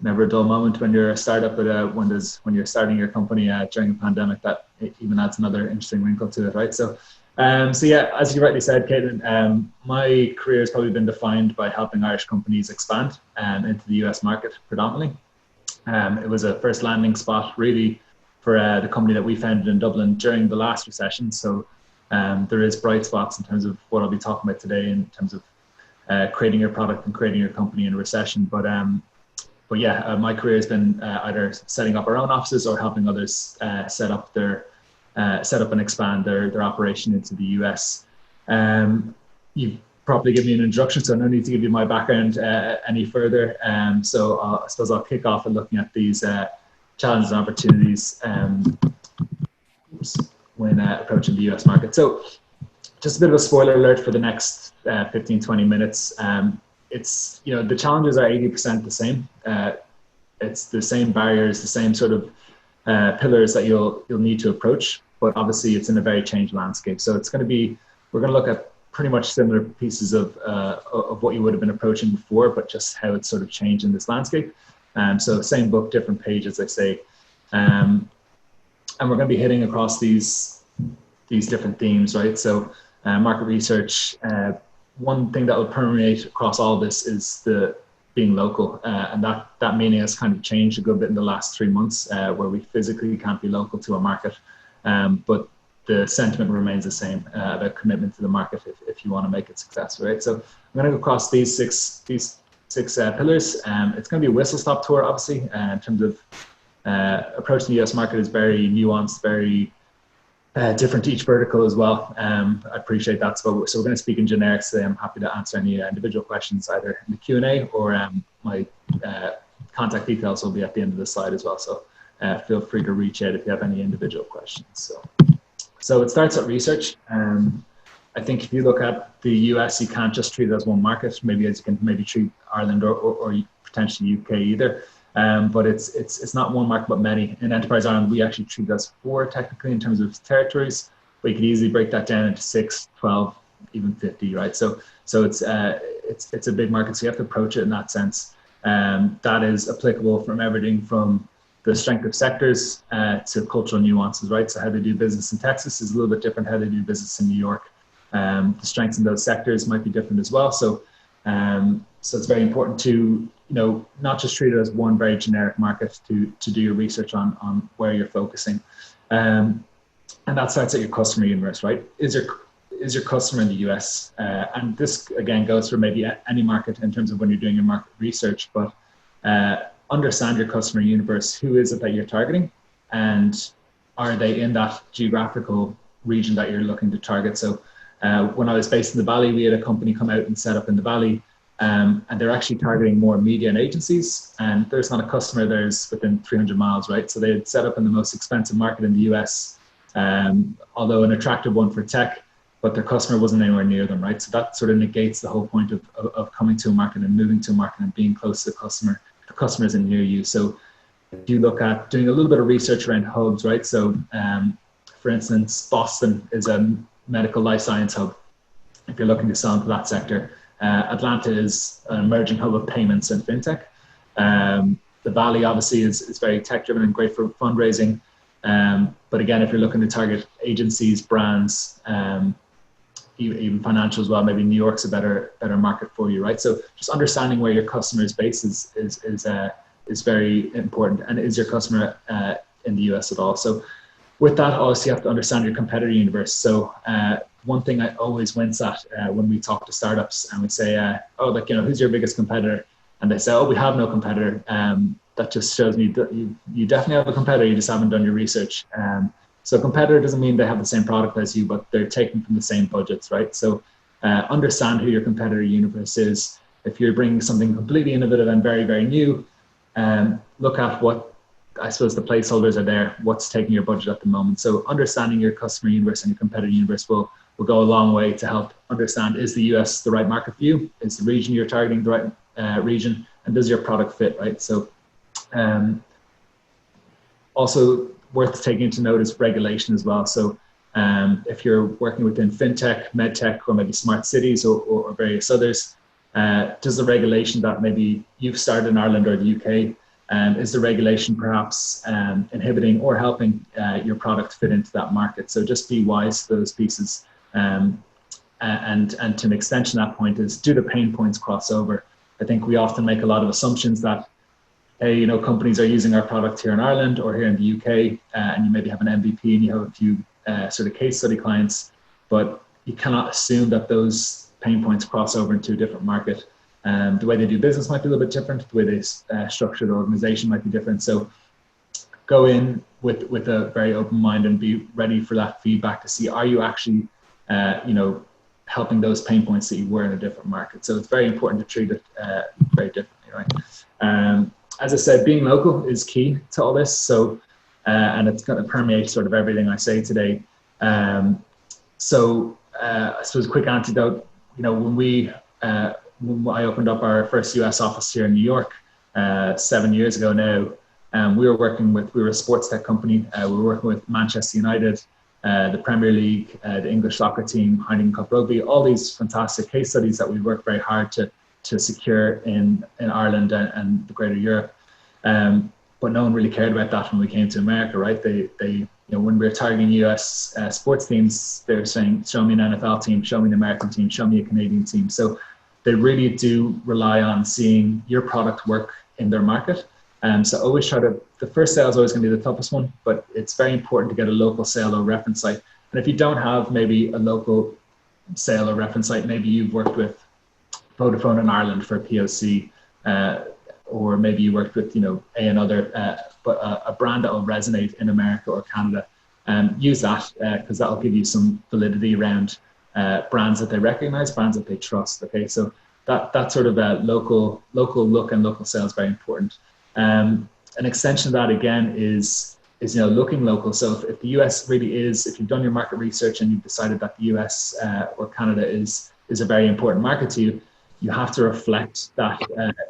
never a dull moment when you're a startup, but when you're starting your company during a pandemic, that it even adds another interesting wrinkle to it, right? So yeah, as you rightly said, Caitlin, my career has probably been defined by helping Irish companies expand into the US market predominantly. It was a first landing spot really for the company that we founded in Dublin during the last recession. So there is bright spots in terms of what I'll be talking about today in terms of creating your product and creating your company in a recession. But yeah, my career has been either setting up our own offices or helping others set up and expand their operation into the US. You've probably given me an introduction, so no need to give you my background any further. So I suppose I'll kick off at looking at these challenges and opportunities when approaching the US market. So just a bit of a spoiler alert for the next 15, 20 minutes. It's, the challenges are 80% the same. It's the same barriers, the same sort of pillars that you'll need to approach, but obviously it's in a very changed landscape. So we're going to look at pretty much similar pieces of what you would have been approaching before, but just how it's sort of changed in this landscape. So same book, different page, as I say. And we're going to be hitting across these different themes, right? So market research, one thing that will permeate across all of this is the being local, and that meaning has kind of changed a good bit in the last 3 months, where we physically can't be local to a market, but the sentiment remains the same about commitment to the market if you want to make it successful, right? So I'm going to go across these six pillars. It's going to be a whistle-stop tour, obviously, in terms of approaching the US market is very nuanced, very different to each vertical as well. I appreciate that. So we're going to speak in generics today. I'm happy to answer any individual questions either in the Q&A or my contact details will be at the end of the slide as well. So feel free to reach out if you have any individual questions. So it starts at research. I think if you look at the US, you can't just treat it as one market, maybe as you can maybe treat Ireland or potentially UK either. But it's not one market, but many. In Enterprise Ireland, we actually treat it as 4 technically in terms of territories, but you could easily break that down into 6, 12, even 50, right? So it's a big market, so you have to approach it in that sense. That is applicable from everything from the strength of sectors to cultural nuances, right? So how they do business in Texas is a little bit different how they do business in New York. The strengths in those sectors might be different as well. So it's very important to not just treat it as one very generic market, to do your research on where you're focusing. And that starts at your customer universe, right? Is your customer in the US? And this again goes for maybe any market in terms of when you're doing your market research, but understand your customer universe. Who is it that you're targeting? And are they in that geographical region that you're looking to target? So when I was based in the Valley, we had a company come out and set up in the Valley. And they're actually targeting more media and agencies, and there's not a customer there's within 300 miles, right? So they had set up in the most expensive market in the US, although an attractive one for tech, but their customer wasn't anywhere near them, right? So that sort of negates the whole point of coming to a market and moving to a market and being close to the customer isn't near you. So if you look at doing a little bit of research around hubs, right? So for instance, Boston is a medical life science hub. If you're looking to sell into that sector, Atlanta is an emerging hub of payments and fintech. The Valley obviously is very tech driven and great for fundraising. But again, if you're looking to target agencies, brands, even financial as well, maybe New York's a better market for you, right? So just understanding where your customer's base is very important. And is your customer in the US at all? So with that, obviously you have to understand your competitor universe. So one thing I always wince at when we talk to startups and we say, who's your biggest competitor? And they say, we have no competitor. That just shows me that you definitely have a competitor, you just haven't done your research. So competitor doesn't mean they have the same product as you, but they're taken from the same budgets, right? So understand who your competitor universe is. If you're bringing something completely innovative and very, very new, look at what, I suppose, the placeholders are there, what's taking your budget at the moment. So understanding your customer universe and your competitor universe will go a long way to help understand, is the US the right market for you? Is the region you're targeting the right region? And does your product fit, right? So also worth taking into note is regulation as well. So if you're working within fintech, medtech, or maybe smart cities or various others, does the regulation that maybe you've started in Ireland or the UK Is the regulation perhaps inhibiting or helping your product fit into that market? So just be wise to those pieces. And to an extension, that point is, do the pain points cross over? I think we often make a lot of assumptions that, hey, you know, companies are using our product here in Ireland or here in the UK, and you maybe have an MVP and you have a few sort of case study clients, but you cannot assume that those pain points cross over into a different market. The way they do business might be a little bit different. The way they structure the organization might be different. So go in with a very open mind and be ready for that feedback to see, are you actually, you know, helping those pain points that you were in a different market? So it's very important to treat it very differently, right? As I said, being local is key to all this. So, and it's going to permeate sort of everything I say today. I suppose a quick anecdote, you know, when I opened up our first US office here in New York 7 years ago now, we were a sports tech company. We were working with Manchester United, the Premier League, the English soccer team, Heineken Cup Rugby, all these fantastic case studies that we worked very hard to secure in Ireland and the greater Europe. But no one really cared about that when we came to America, right? They you know, when we were targeting US sports teams, they were saying, show me an NFL team, show me an American team, show me a Canadian team. So they really do rely on seeing your product work in their market. So always the first sale is always going to be the toughest one, but it's very important to get a local sale or reference site. And if you don't have maybe a local sale or reference site, maybe you've worked with Vodafone in Ireland for a POC, or maybe you worked with, you know, but a brand that will resonate in America or Canada. Use that because that will give you some validity around brands that they recognize, brands that they trust. Okay, so that sort of local look and local sales is very important. An extension of that again is you know, looking local. So if the US really is, if you've done your market research and you've decided that the US or Canada is a very important market to you, you have to reflect that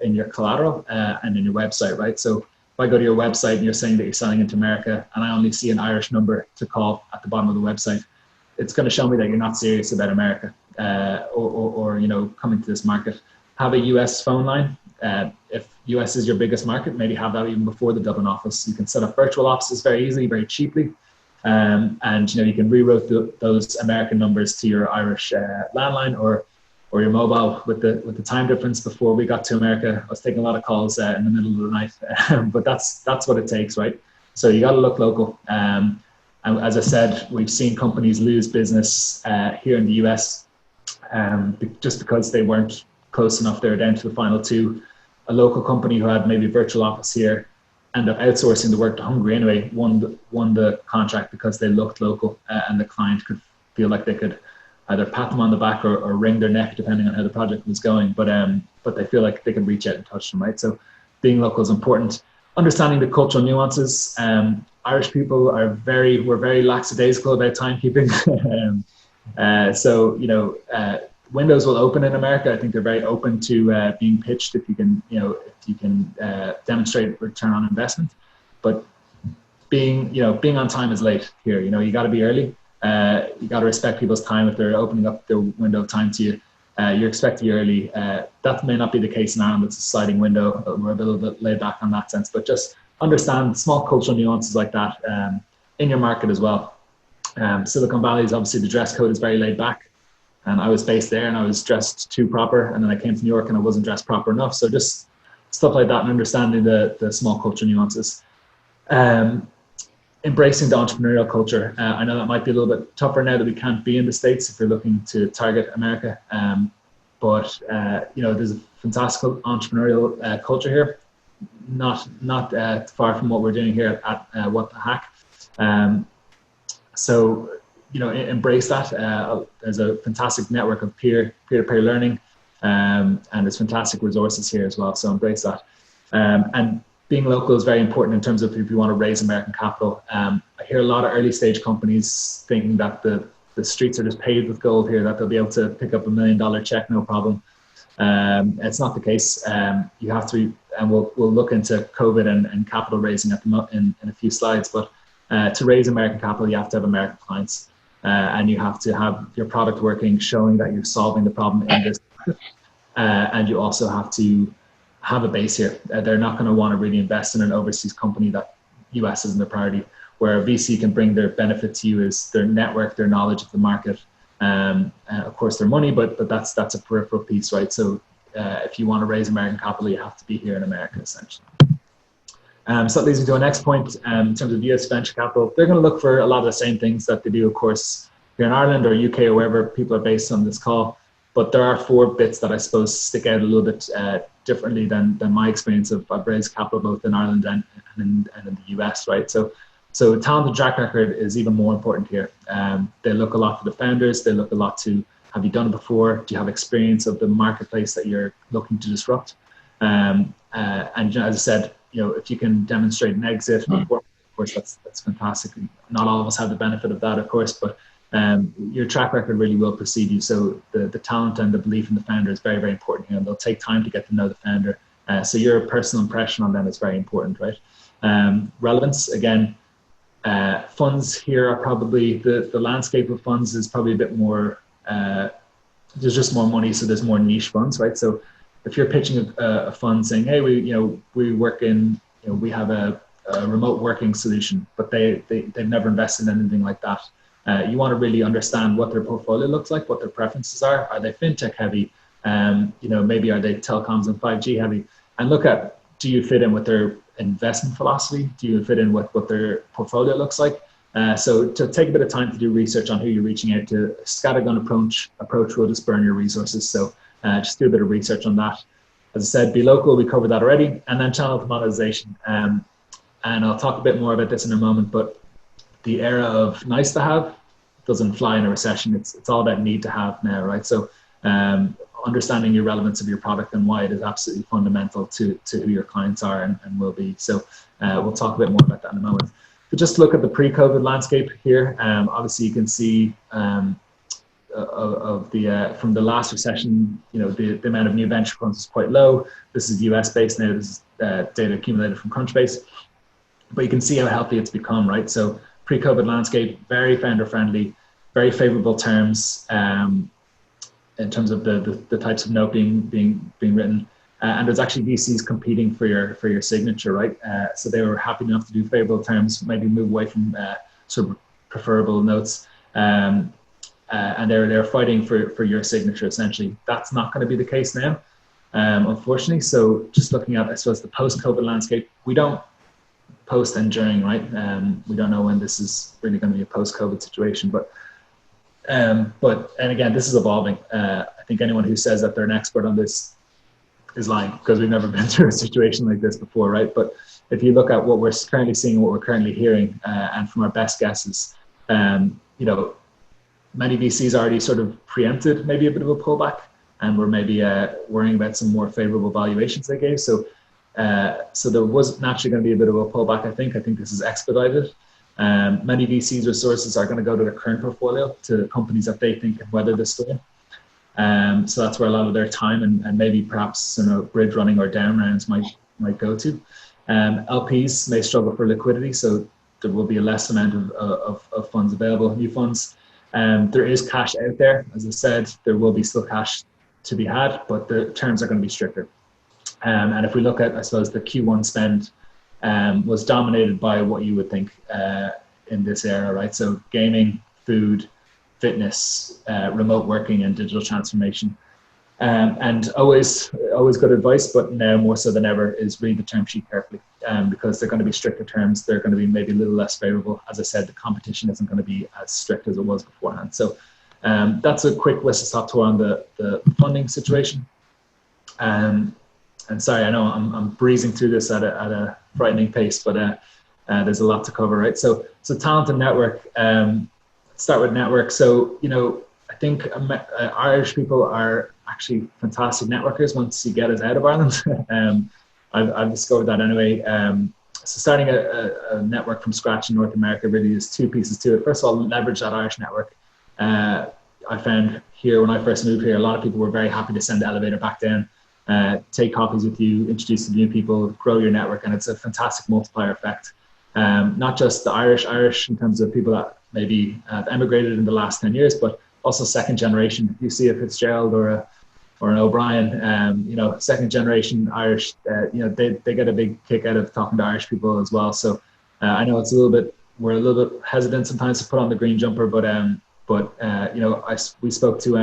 in your collateral and in your website, right? So if I go to your website and you're saying that you're selling into America and I only see an Irish number to call at the bottom of the website, it's going to show me that you're not serious about America or you know, coming to this market. Have a US phone line. If US is your biggest market, maybe have that even before the Dublin office. You can set up virtual offices very easily, very cheaply. And you know, you can reroute those American numbers to your Irish landline or your mobile. With the time difference before we got to America, I was taking a lot of calls in the middle of the night, but that's what it takes, right? So you got to look local. And as I said, we've seen companies lose business here in the US just because they weren't close enough. They were down to the final two. A local company who had maybe a virtual office here ended up outsourcing the work to Hungary anyway, won the contract because they looked local and the client could feel like they could either pat them on the back or wring their neck depending on how the project was going. But they feel like they can reach out and touch them, right? So being local is important. Understanding the cultural nuances. Irish people we're very lackadaisical about timekeeping. So, you know, windows will open in America. I think they're very open to being pitched if you can demonstrate return on investment. But being on time is late here. You know, you got to be early. You got to respect people's time if they're opening up their window of time to you. You're expected to be early. That may not be the case in Ireland. It's a sliding window. We're a little bit laid back on that sense, but just understand small cultural nuances like that in your market as well. Silicon Valley is obviously the dress code is very laid back. And I was based there and I was dressed too proper. And then I came to New York and I wasn't dressed proper enough. So just stuff like that and understanding the small culture nuances. Embracing the entrepreneurial culture. I know that might be a little bit tougher now that we can't be in the States if you're looking to target America. But you know, there's a fantastic entrepreneurial culture here. Not far from what we're doing here at What the Hack. So, you know, embrace that. There's a fantastic network of peer-to-peer learning, and there's fantastic resources here as well. So embrace that. And being local is very important in terms of if you want to raise American capital. I hear a lot of early stage companies thinking that the streets are just paved with gold here, that they'll be able to pick up $1 million check, no problem. It's not the case. You have to, and we'll look into COVID and capital raising in a few slides, but to raise American capital, you have to have American clients. And you have to have your product working, showing that you're solving the problem in this. And you also have to have a base here. They're not going to want to really invest in an overseas company that US isn't their priority, where a VC can bring their benefit to you is their network, their knowledge of the market, of course their money, but that's a peripheral piece, right? So if you want to raise American capital, you have to be here in America, essentially. So that leads me to our next point. In terms of US venture capital, they're going to look for a lot of the same things that they do, of course, here in Ireland or UK or wherever people are based on this call. But there are 4 bits that I suppose stick out a little bit differently than my experience of I've raised capital both in Ireland and in the US, right? So talent and track record is even more important here. They look a lot for the founders. They look a lot to, have you done it before? Do you have experience of the marketplace that you're looking to disrupt? And as I said, if you can demonstrate an exit before, of course, that's fantastic. Not all of us have the benefit of that, of course, but your track record really will precede you. So the talent and the belief in the founder is very, very important here, and they'll take time to get to know the founder. So your personal impression on them is very important, right? Relevance, again, funds here are probably, the landscape of funds is probably a bit more, there's just more money, so there's more niche funds, right? So if you're pitching a fund saying, hey, we work in, we have a remote working solution, but they've never invested in anything like that. You want to really understand what their portfolio looks like, what their preferences are. Are they fintech heavy? Maybe are they telecoms and 5G heavy? And look at, do you fit in with their investment philosophy? Do you fit in with what their portfolio looks like? So to take a bit of time to do research on who you're reaching out to, scattergun approach will just burn your resources. So just do a bit of research on that. As I said, be local, we covered that already. And then channel to monetization. And I'll talk a bit more about this in a moment, but the era of nice to have doesn't fly in a recession. It's all about need to have now, right? So understanding your relevance of your product and why it is absolutely fundamental to who your clients are and will be. So we'll talk a bit more about that in a moment. But just look at the pre-COVID landscape here. Obviously you can see from the last recession, the amount of new venture funds is quite low. This is US based now. This is data accumulated from Crunchbase, but you can see how healthy it's become, right? So pre-COVID landscape, very founder friendly, very favorable terms in terms of the types of note being written. And there's actually VCs competing for your signature, right? So they were happy enough to do favorable terms, maybe move away from sort of preferable notes. And they're fighting for your signature, essentially. That's not going to be the case now, unfortunately. So just looking at, I suppose, the post-COVID landscape, we don't post and during, right? We don't know when this is really going to be a post-COVID situation, but and again, this is evolving. I think anyone who says that they're an expert on this is lying, because we've never been through a situation like this before, right? But if you look at what we're currently seeing, what we're currently hearing, and from our best guesses, many VCs already sort of preempted maybe a bit of a pullback, and we're maybe worrying about some more favorable valuations they gave. So there was naturally going to be a bit of a pullback, I think. I think this is expedited. Many VCs resources are going to go to their current portfolio, to companies that they think can weather this storm. So that's where a lot of their time and maybe perhaps bridge running or down rounds might go to. LPs may struggle for liquidity, so there will be a less amount of funds available, new funds. There is cash out there. As I said, there will be still cash to be had, but the terms are going to be stricter. And if we look at, I suppose, the Q1 spend was dominated by what you would think in this era, right? So gaming, food, fitness, remote working, and digital transformation. And always good advice, but now more so than ever is read the term sheet carefully, because they're going to be stricter terms. They're going to be maybe a little less favorable. As I said, the competition isn't going to be as strict as it was beforehand. So that's a quick whistle-stop tour on the funding situation. And sorry, I know I'm breezing through this at a frightening pace, but there's a lot to cover, right? So talent and network. Start with network. So I think Irish people are actually fantastic networkers once you get us out of Ireland. I've discovered that anyway. So starting a network from scratch in North America really is 2 pieces to it. First of all, leverage that Irish network. I found here when I first moved here, a lot of people were very happy to send the elevator back down, take copies with you, introduce to new people, grow your network, and it's a fantastic multiplier effect. Not just the Irish in terms of people that maybe have emigrated in the last 10 years, but also second generation. If you see a Fitzgerald or or an O'Brien, you know, second generation Irish, you know, they get a big kick out of talking to Irish people as well. So I know it's we're a little bit hesitant sometimes to put on the green jumper, but you know, we spoke to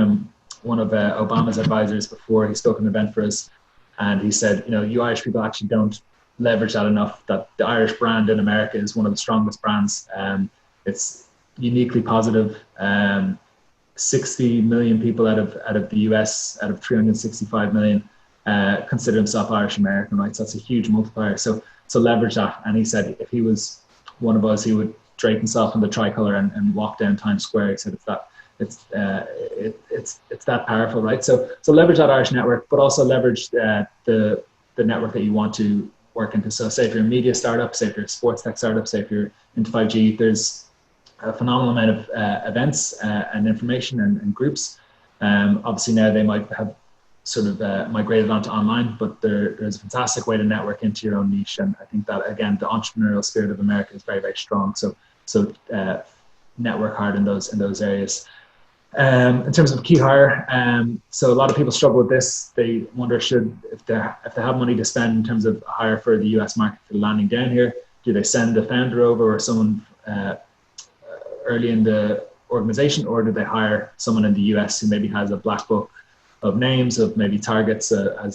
one of Obama's advisors before. He spoke at an event for us, and he said, you know, you Irish people actually don't leverage that enough, that the Irish brand in America is one of the strongest brands. It's uniquely positive. 60 million people out of the US, out of 365 million, consider himself Irish American, right? So that's a huge multiplier. So leverage that. And he said if he was one of us, he would drape himself in the tricolour and walk down Times Square. He said it's that powerful, right? So leverage that Irish network, but also leverage the network that you want to work into. So say if you're a media startup, say if you're a sports tech startup, say if you're into 5G, there's a phenomenal amount of events and information and groups. Obviously now they might have sort of migrated onto online, but there's a fantastic way to network into your own niche. And I think that, again, the entrepreneurial spirit of America is very, very strong. So network hard in those areas. In terms of key hire, so a lot of people struggle with this. They wonder if they have money to spend in terms of hire for the US market for landing down here, do they send the founder over or someone early in the organization, or do they hire someone in the US who maybe has a black book of names, of maybe targets,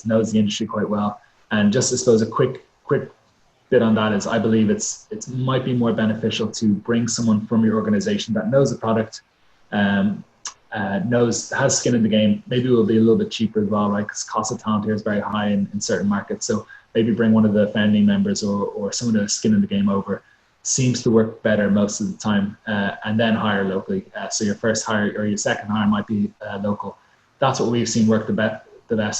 knows the industry quite well? And just I suppose a quick bit on that is I believe it might be more beneficial to bring someone from your organization that knows the product, has skin in the game. Maybe it will be a little bit cheaper as well, right? Because cost of talent here is very high in certain markets. So maybe bring one of the founding members or someone who has skin in the game over. Seems to work better most of the time, and then hire locally. So your first hire or your second hire might be local. That's what we've seen work the best.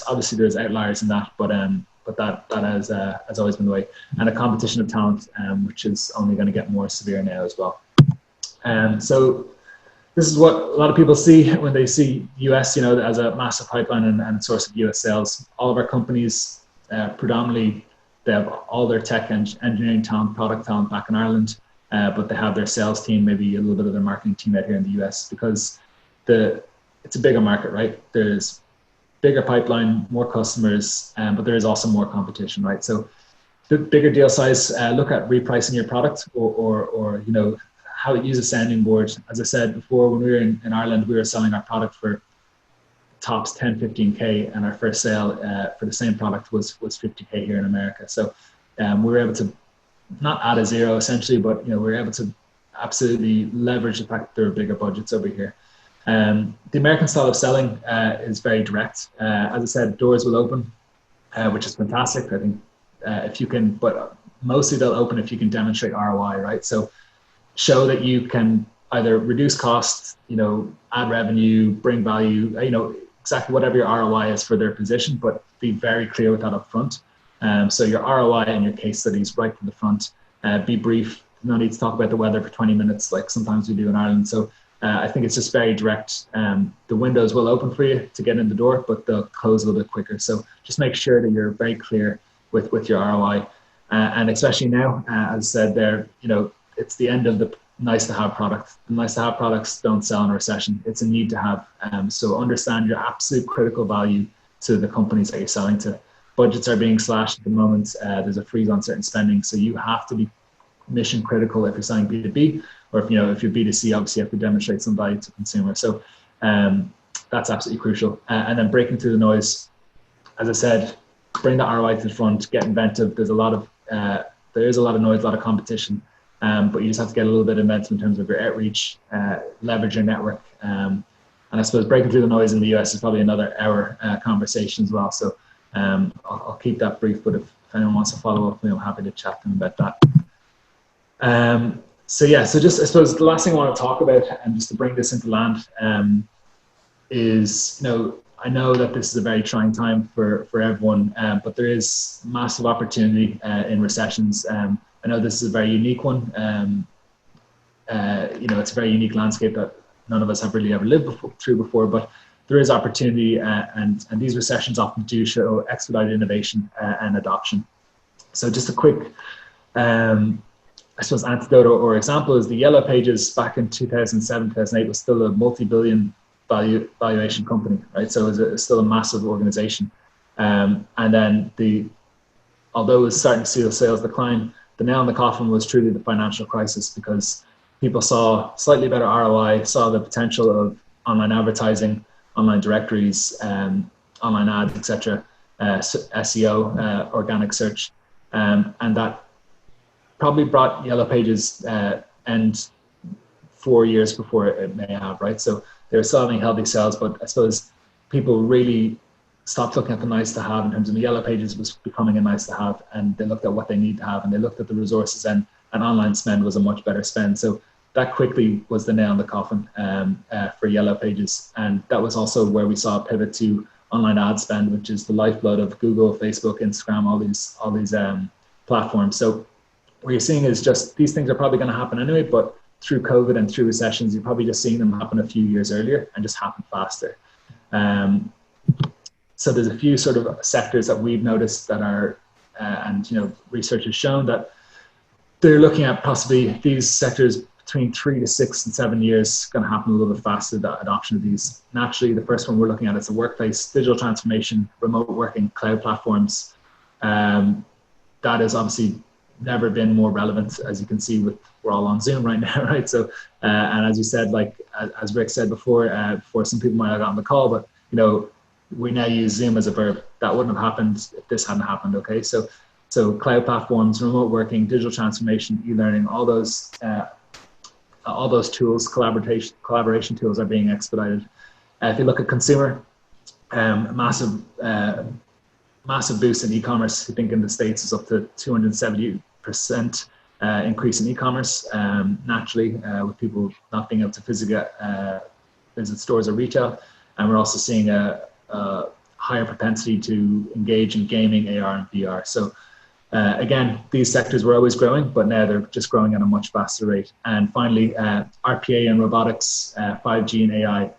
Obviously, there's outliers in that, but that has always been the way. And a competition of talent, which is only going to get more severe now as well. So this is what a lot of people see when they see US, you know, as a massive pipeline and source of US sales. All of our companies, predominantly, they have all their tech and engineering talent, product talent back in Ireland, but they have their sales team, maybe a little bit of their marketing team out here in the US, because it's a bigger market, right? There's bigger pipeline, more customers, but there is also more competition, right? So the bigger deal size, look at repricing your product or you know, how it uses sounding board. As I said before, when we were in Ireland, we were selling our product for tops 10, 15K, and our first sale for the same product was 50K here in America. So we were able to not add a zero essentially, but you know, we were able to absolutely leverage the fact that there are bigger budgets over here. The American style of selling is very direct. As I said, doors will open, which is fantastic. I think if you can, but mostly they'll open if you can demonstrate ROI, right? So show that you can either reduce costs, you know, add revenue, bring value, you know, exactly whatever your ROI is for their position, but be very clear with that up front. So your ROI and your case studies right from the front. Be brief. No need to talk about the weather for 20 minutes like sometimes we do in Ireland. So I think it's just very direct. The windows will open for you to get in the door, but they'll close a little bit quicker. So just make sure that you're very clear with your ROI. And especially now, as I said there, you know, it's the end of the nice to have product. The nice to have products don't sell in a recession. It's a need to have. So understand your absolute critical value to the companies that you're selling to. Budgets are being slashed at the moment. There's a freeze on certain spending. So you have to be mission critical if you're selling B2B, or if you're B2C, obviously you have to demonstrate some value to consumers. So that's absolutely crucial. And then breaking through the noise, as I said, bring the ROI to the front, get inventive. There is a lot of noise, a lot of competition. But you just have to get a little bit inventive in terms of your outreach, leverage your network. And I suppose breaking through the noise in the US is probably another hour conversation as well. So I'll keep that brief, but if anyone wants to follow up, I'm happy to chat to them about that. So just I suppose the last thing I want to talk about, and just to bring this into land, is, you know, I know that this is a very trying time for everyone, but there is massive opportunity in recessions. I know this is a very unique one. You know, it's a very unique landscape that none of us have really ever lived through before, but there is opportunity, and these recessions often do show expedited innovation and adoption. So just a quick, I suppose, anecdote or example is the Yellow Pages back in 2007, 2008 was still a multi-billion valuation company, right? So it's still a massive organization. And then although it was starting to see the sales decline, the nail in the coffin was truly the financial crisis, because people saw slightly better ROI, saw the potential of online advertising, online directories, online ads, etc., SEO, organic search, and that probably brought Yellow Pages end 4 years before it may have, right? So they were still having healthy sales, but I suppose people really stopped looking at the nice to have in terms of the Yellow Pages was becoming a nice to have, and they looked at what they need to have, and they looked at the resources, and online spend was a much better spend. So that quickly was the nail in the coffin for Yellow Pages. And that was also where we saw a pivot to online ad spend, which is the lifeblood of Google, Facebook, Instagram, all these platforms. So what you're seeing is just these things are probably going to happen anyway, but through COVID and through recessions, you're probably just seeing them happen a few years earlier and just happen faster. So there's a few sort of sectors that we've noticed that are, and research has shown that they're looking at possibly these sectors between 3 to 6 and 7 years going to happen a little bit faster, the adoption of these. Naturally, the first one we're looking at is the workplace, digital transformation, remote working, cloud platforms. That has obviously never been more relevant, as you can see we're all on Zoom right now, right? So, and as you said, like, as Rick said before some people might have gotten the call, but, we now use Zoom as a verb. That wouldn't have happened if this hadn't happened, okay? So cloud platforms, remote working, digital transformation, e-learning, all those tools, collaboration tools are being expedited. If you look at consumer, massive boost in e-commerce. I think in the States is up to 270% increase in e-commerce, naturally, with people not being able to physically visit stores or retail. And we're also seeing a higher propensity to engage in gaming, AR, and VR. So again, these sectors were always growing, but now they're just growing at a much faster rate. And finally, RPA and robotics, 5G and AI.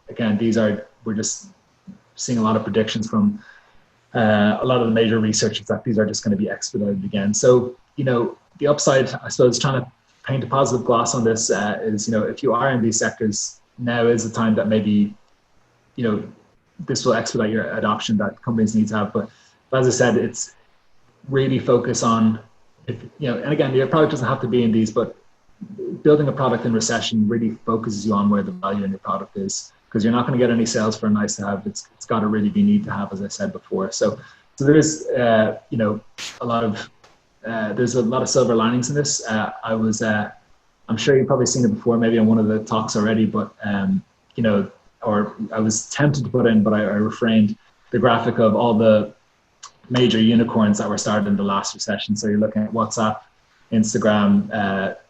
Again, we're just seeing a lot of predictions from a lot of the major researchers that these are just going to be expedited again. So, the upside, I suppose, trying to paint a positive gloss on this is, if you are in these sectors, now is the time that maybe, this will expedite your adoption that companies need to have. But as I said, it's really focus on, and again, your product doesn't have to be in these, but building a product in recession really focuses you on where the value in your product is, because you're not going to get any sales for a nice to have. It's got to really be need to have, as I said before. So there is, there's a lot of silver linings in this. I'm sure you've probably seen it before, maybe on one of the talks already, but, or I was tempted to put in, but I refrained, the graphic of all the major unicorns that were started in the last recession. So you're looking at WhatsApp, Instagram,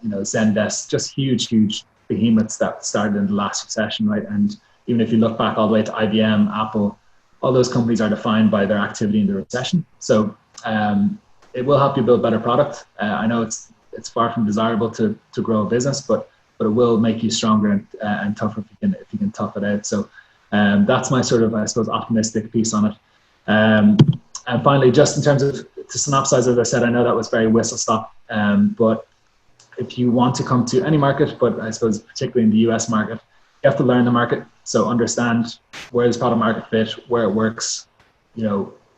Zendesk, just huge behemoths that started in the last recession, right? And even if you look back all the way to IBM, Apple, all those companies are defined by their activity in the recession. So it will help you build better product. I know it's far from desirable to grow a business, but it will make you stronger and tougher if you can tough it out. So that's my sort of, I suppose, optimistic piece on it. And finally, just in terms of, to synopsize, as I said, I know that was very whistle stop, but if you want to come to any market, but I suppose particularly in the US market, you have to learn the market. So understand where does product market fit, where it works,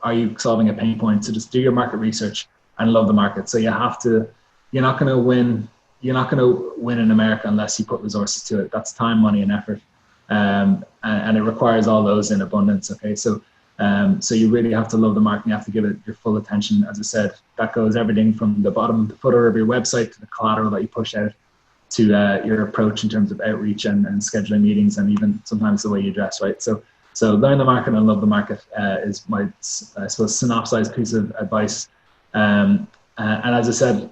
are you solving a pain point? So just do your market research and love the market. So you're not going to win in America unless you put resources to it. That's time, money, and effort. And it requires all those in abundance. Okay. So you really have to love the market. You have to give it your full attention. As I said, that goes everything from the bottom, the footer of your website, to the collateral that you push out, to your approach in terms of outreach and scheduling meetings, and even sometimes the way you dress, right? So learn the market and love the market is my, I suppose, synopsized piece of advice. And as I said,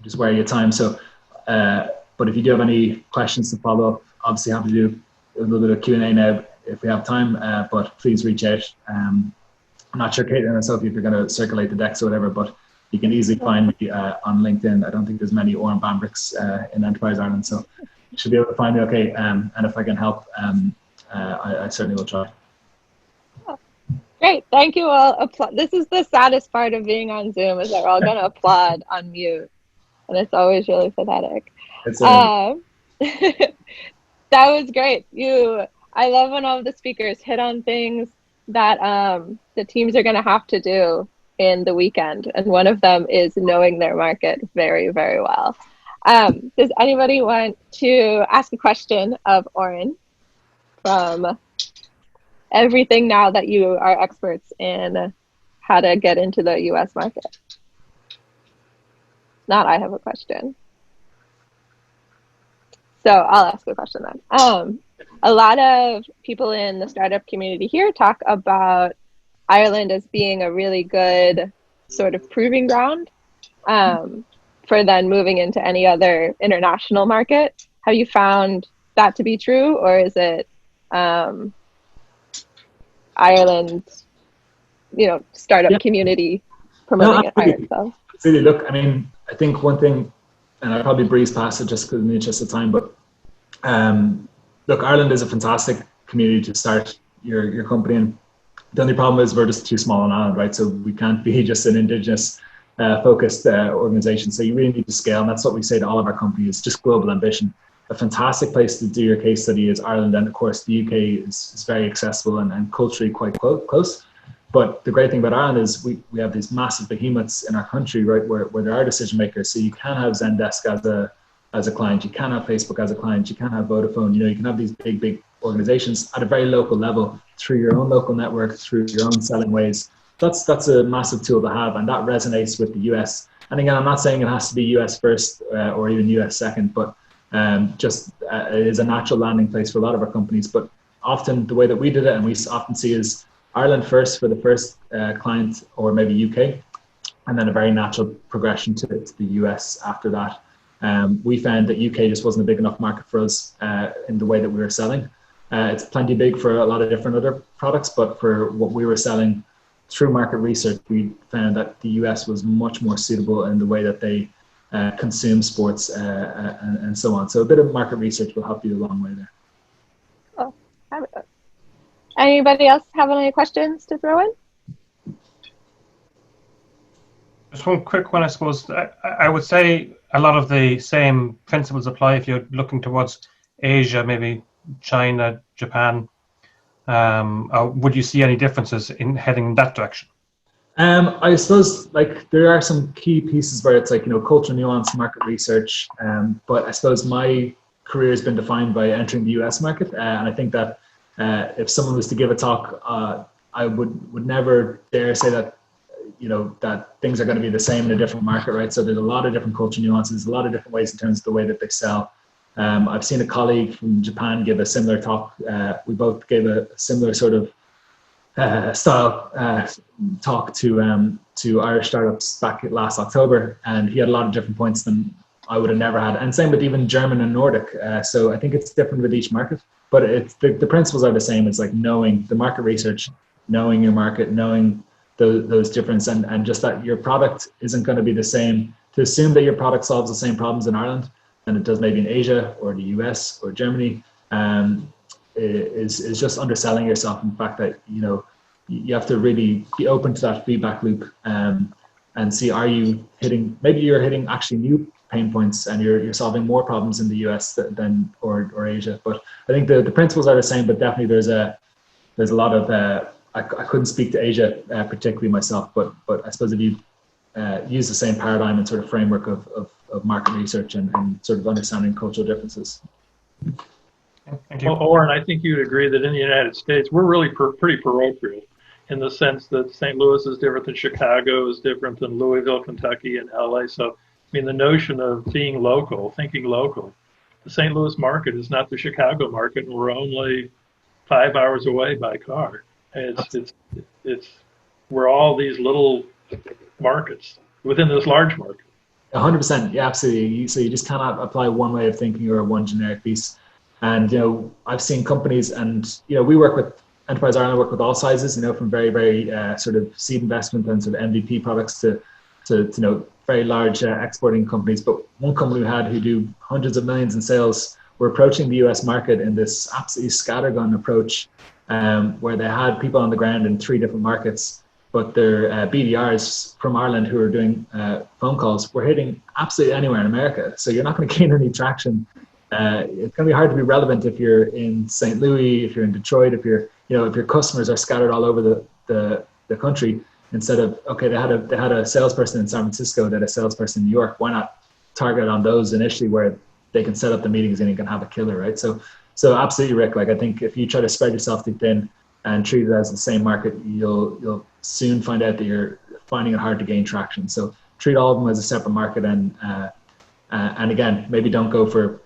just where your time. So, but if you do have any questions to follow up, obviously happy to do a little bit of Q&A now if we have time, but please reach out. I'm not sure, Caitlin and Sophie, if you're going to circulate the decks or whatever, but you can easily find me on LinkedIn. I don't think there's many Oran Bambricks in Enterprise Ireland, so you should be able to find me okay. And if I can help, I certainly will try. Great, thank you all. This is the saddest part of being on Zoom, is that we're all going to applaud on mute, and it's always really pathetic. That was great. I love when all the speakers hit on things that the teams are going to have to do in the weekend. And one of them is knowing their market very, very well. Does anybody want to ask a question of Oran from everything now that you are experts in how to get into the US market? Not, I have a question. So I'll ask a question then. A lot of people in the startup community here talk about Ireland as being a really good sort of proving ground for then moving into any other international market. Have you found that to be true, or is it Ireland, startup community promoting it by itself? Really, look, I mean, I think one thing, and I'll probably breeze past it just because in the interest of time, but look, Ireland is a fantastic community to start your company in. The only problem is we're just too small an island, right? So we can't be just an indigenous focused organization. So you really need to scale. And that's what we say to all of our companies, just global ambition. A fantastic place to do your case study is Ireland. And of course, the UK is very accessible and culturally quite close. But the great thing about Ireland is we have these massive behemoths in our country, right, where there are decision makers. So you can have Zendesk as a client, you can have Facebook as a client, you can have Vodafone, you can have these big organizations at a very local level through your own local network, through your own selling ways. That's a massive tool to have, and that resonates with the US. And again, I'm not saying it has to be US first or even US second, but it is a natural landing place for a lot of our companies. But often the way that we did it, and we often see, is Ireland first for the first client, or maybe UK, and then a very natural progression to the US after that. We found that UK just wasn't a big enough market for us in the way that we were selling. It's plenty big for a lot of different other products, but for what we were selling through market research, we found that the US was much more suitable in the way that they consume sports and so on. So a bit of market research will help you a long way there. Oh, anybody else have any questions to throw in? Just one quick one, I suppose. I would say a lot of the same principles apply if you're looking towards Asia, maybe China, Japan. Would you see any differences in heading in that direction? I suppose there are some key pieces where it's cultural nuance, market research. But I suppose my career has been defined by entering the US market. And I think that if someone was to give a talk, I would never dare say that that things are going to be the same in a different market, right? So there's a lot of different cultural nuances, a lot of different ways in terms of the way that they sell. I've seen a colleague from Japan give a similar talk. We both gave a similar sort of style talk to Irish startups back last October, and he had a lot of different points than I would have never had. And same with even German and Nordic. So I think it's different with each market, but the principles are the same. It's like knowing the market research, knowing your market, knowing those differences, and just that your product isn't going to be the same. To assume that your product solves the same problems in Ireland than it does maybe in Asia or the US or Germany is just underselling yourself. In fact, that you have to really be open to that feedback loop and see, are you hitting? Maybe you're hitting actually new pain points and you're solving more problems in the US than or Asia. But I think the principles are the same, but definitely there's a lot of I couldn't speak to Asia particularly myself, but I suppose if you use the same paradigm and sort of framework of market research and sort of understanding cultural differences. Thank you. Well, Oran, I think you'd agree that in the United States, we're really pretty parochial in the sense that St. Louis is different than Chicago, is different than Louisville, Kentucky, and LA. So, I mean, the notion of being local, thinking local, the St. Louis market is not the Chicago market, and we're only 5 hours away by car. We're all these little markets within this large market. 100%, yeah, absolutely. So you just cannot apply one way of thinking or one generic piece. And I've seen companies, and we work with Enterprise Ireland, work with all sizes, from very very sort of seed investment and sort of MVP products to very large exporting companies. But one company we had who do hundreds of millions in sales were approaching the US market in this absolutely scattergun approach. Where they had people on the ground in 3 different markets, but their BDRs from Ireland who are doing phone calls were hitting absolutely anywhere in America. So you're not going to gain any traction it's going to be hard to be relevant if you're in St. Louis, if you're in Detroit, if you're, if your customers are scattered all over the country. Instead of, okay, they had a salesperson in San Francisco, they had a salesperson in New York. Why not target on those initially where they can set up the meetings and you can have a killer, right? So absolutely, Rick. Like, I think if you try to spread yourself too thin and treat it as the same market, you'll soon find out that you're finding it hard to gain traction. So treat all of them as a separate market, and again, maybe don't go for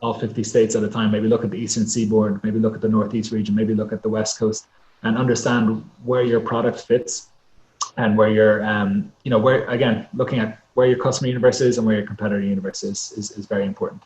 all 50 states at a time. Maybe look at the Eastern Seaboard, maybe look at the Northeast region, maybe look at the West Coast, and understand where your product fits and where you're, where, again, looking at where your customer universe is and where your competitor universe is very important.